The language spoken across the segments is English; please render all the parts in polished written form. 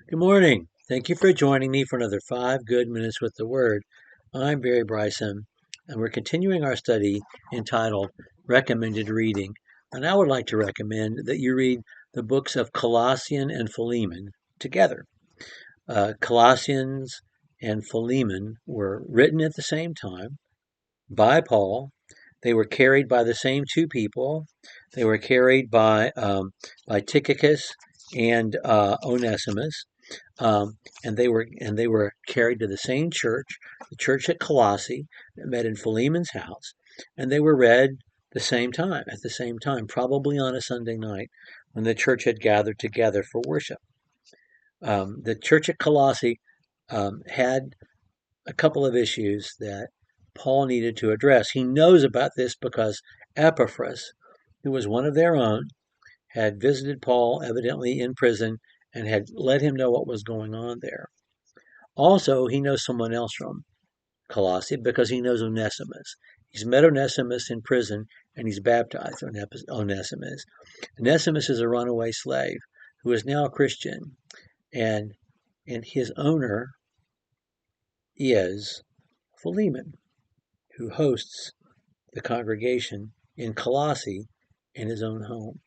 Good morning. Thank you for joining me for another 5 good minutes with the Word. I'm Barry Bryson, and we're continuing our study entitled Recommended Reading. And I would like to recommend that you read the books of Colossians and Philemon together. Colossians and Philemon were written at the same time by Paul. They were carried by the same two people. They were carried by Tychicus and Onesimus. And they were carried to the same church, the church at Colossae, that met in Philemon's house, and they were read at the same time, probably on a Sunday night when the church had gathered together for worship. The church at Colossae had a couple of issues that Paul needed to address. He knows about this because Epaphras, who was one of their own, had visited Paul, evidently in prison, and had let him know what was going on there. Also, he knows someone else from Colossae because he knows Onesimus. He's met Onesimus in prison, and he's baptized Onesimus. Onesimus is a runaway slave who is now a Christian, and his owner is Philemon, who hosts the congregation in Colossae in his own home.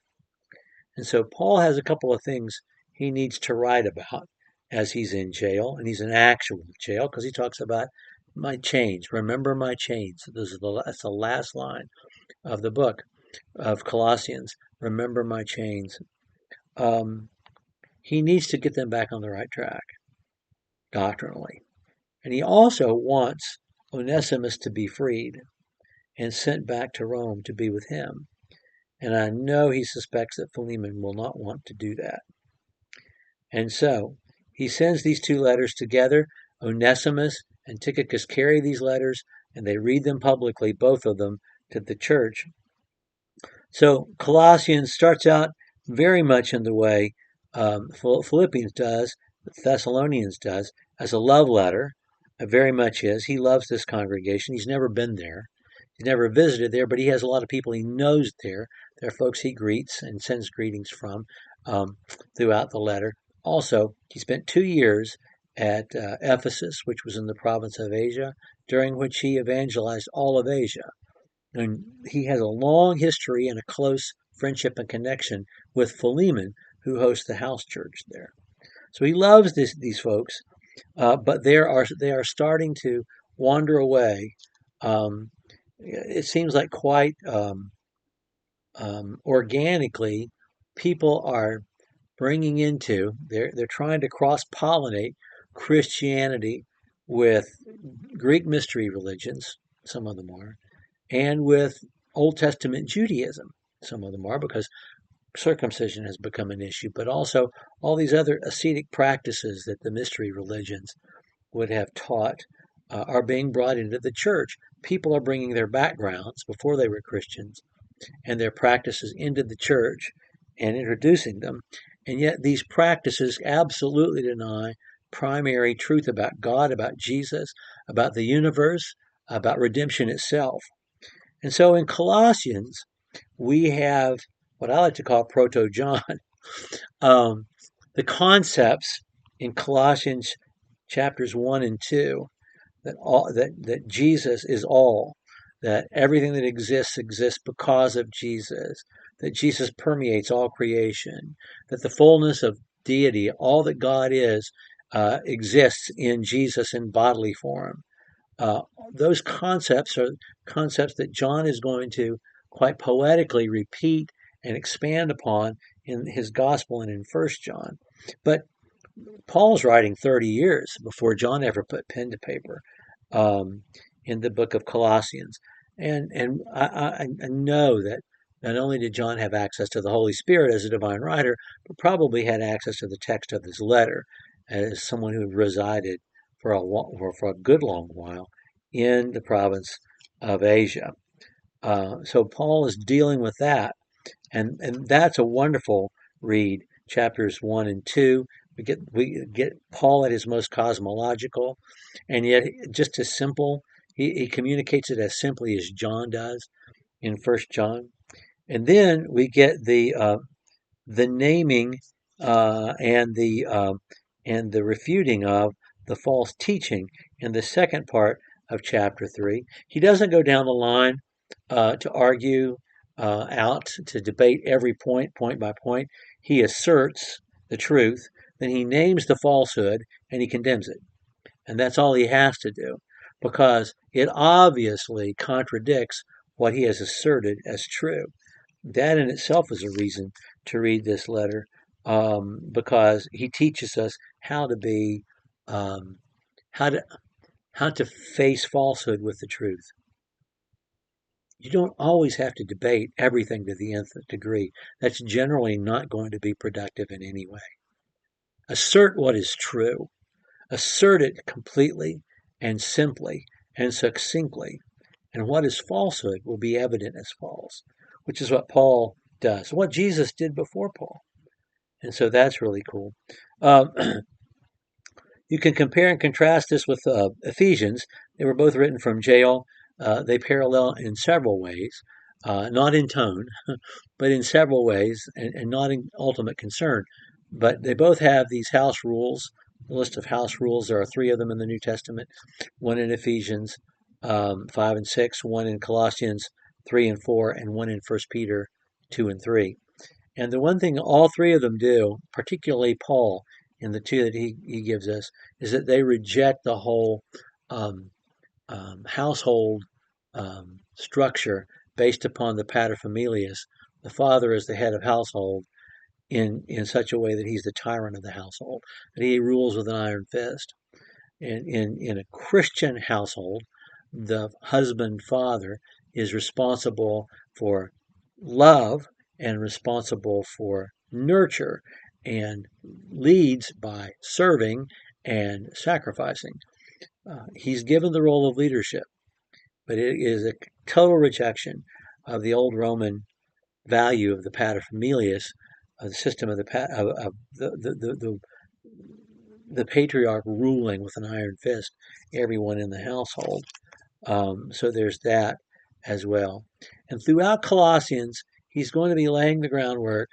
And so Paul has a couple of things he needs to write about as he's in jail, and he's in actual jail because he talks about my chains. Remember my chains. That's the last line of the book of Colossians. Remember my chains. He needs to get them back on the right track doctrinally. And he also wants Onesimus to be freed and sent back to Rome to be with him. And I know he suspects that Philemon will not want to do that. And so he sends these two letters together. Onesimus and Tychicus carry these letters, and they read them publicly, both of them, to the church. So Colossians starts out very much in the way Philippians does, Thessalonians does, as a love letter. It very much is. He loves this congregation. He's never been there. He's never visited there, but he has a lot of people he knows there. There are folks he greets and sends greetings from throughout the letter. Also, he spent 2 years at Ephesus, which was in the province of Asia, during which he evangelized all of Asia. And he has a long history and a close friendship and connection with Philemon, who hosts the house church there. So he loves these folks, but they are starting to wander away. It seems like quite organically, people are bringing into they're trying to cross pollinate Christianity with Greek mystery religions. Some of them are, and with Old Testament Judaism. Some of them are because circumcision has become an issue, but also all these other ascetic practices that the mystery religions would have taught are being brought into the church. People are bringing their backgrounds before they were Christians and their practices into the church and introducing them. And yet these practices absolutely deny primary truth about God, about Jesus, about the universe, about redemption itself. And so in Colossians, we have what I like to call Proto-John. The concepts in Colossians chapters 1 and 2 that Jesus is all, that everything that exists because of Jesus, that Jesus permeates all creation, that the fullness of deity, all that God is, exists in Jesus in bodily form. Those concepts are concepts that John is going to quite poetically repeat and expand upon in his gospel and in First John. But Paul's writing 30 years before John ever put pen to paper in the book of Colossians. And I know that not only did John have access to the Holy Spirit as a divine writer, but probably had access to the text of his letter as someone who resided for a good long while in the province of Asia. So Paul is dealing with that, and that's a wonderful read. Chapters 1 and 2. We get Paul at his most cosmological, and yet just as simple. He communicates it as simply as John does in First John, and then we get the naming and and the refuting of the false teaching in the second part of chapter 3. He doesn't go down the line to argue out, to debate every point, point by point. He asserts the truth, then he names the falsehood, and he condemns it. And that's all he has to do, because it obviously contradicts what he has asserted as true. That in itself is a reason to read this letter, because he teaches us how to be, um, how to how to face falsehood with the truth. You don't always have to debate everything to the nth degree. That's generally not going to be productive in any way. Assert what is true. Assert it completely and simply and succinctly. And what is falsehood will be evident as false, which is what Paul does, what Jesus did before Paul. And so that's really cool. You can compare and contrast this with Ephesians. They were both written from jail. They parallel in several ways, not in tone, but in several ways, and not in ultimate concern. But they both have these house rules, a list of house rules. There are 3 of them in the New Testament, one in Ephesians 5 and 6, one in Colossians 3 and 4, and one in 1 Peter 2 and 3. And the one thing all 3 of them do, particularly Paul, in the 2 that he gives us, is that they reject the whole household structure based upon the paterfamilias. The father is the head of household in such a way that he's the tyrant of the household, that he rules with an iron fist. And in a Christian household, the husband father is responsible for love and responsible for nurture and leads by serving and sacrificing. He's given the role of leadership, but it is a total rejection of the old Roman value of the paterfamilias, of the system of the patriarch ruling with an iron fist everyone in the household. So there's that as well. And throughout Colossians, he's going to be laying the groundwork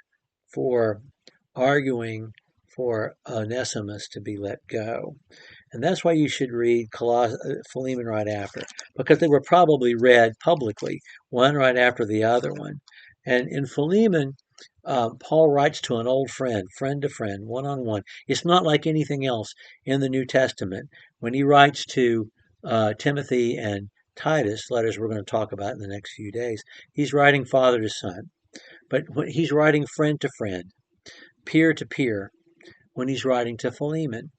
for arguing for Onesimus to be let go. And that's why you should read Philemon right after, because they were probably read publicly, one right after the other one. And in Philemon, Paul writes to an old friend, friend to friend, one-on-one. It's not like anything else in the New Testament. When he writes to Timothy and Titus, letters we're going to talk about in the next few days, he's writing father to son. But he's writing friend to friend, peer to peer, when he's writing to Philemon.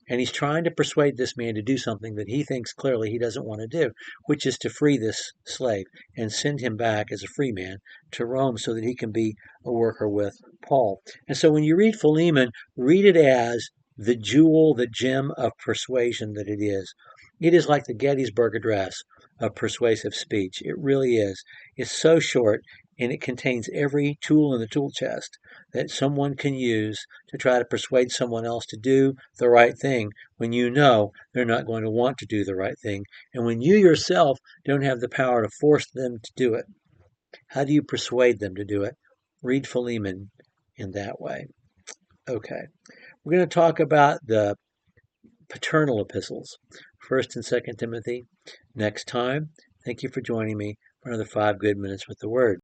And he's trying to persuade this man to do something that he thinks clearly he doesn't want to do, which is to free this slave and send him back as a free man to Rome so that he can be a worker with Paul. And so when you read Philemon, read it as the jewel, the gem of persuasion that it is. It is like the Gettysburg Address of persuasive speech. It really is. It's so short, and it contains every tool in the tool chest that someone can use to try to persuade someone else to do the right thing when you know they're not going to want to do the right thing, and when you yourself don't have the power to force them to do it. How do you persuade them to do it? Read Philemon in that way. Okay. We're going to talk about the paternal epistles, 1st and 2nd Timothy, next time. Thank you for joining me for another 5 good minutes with the Word.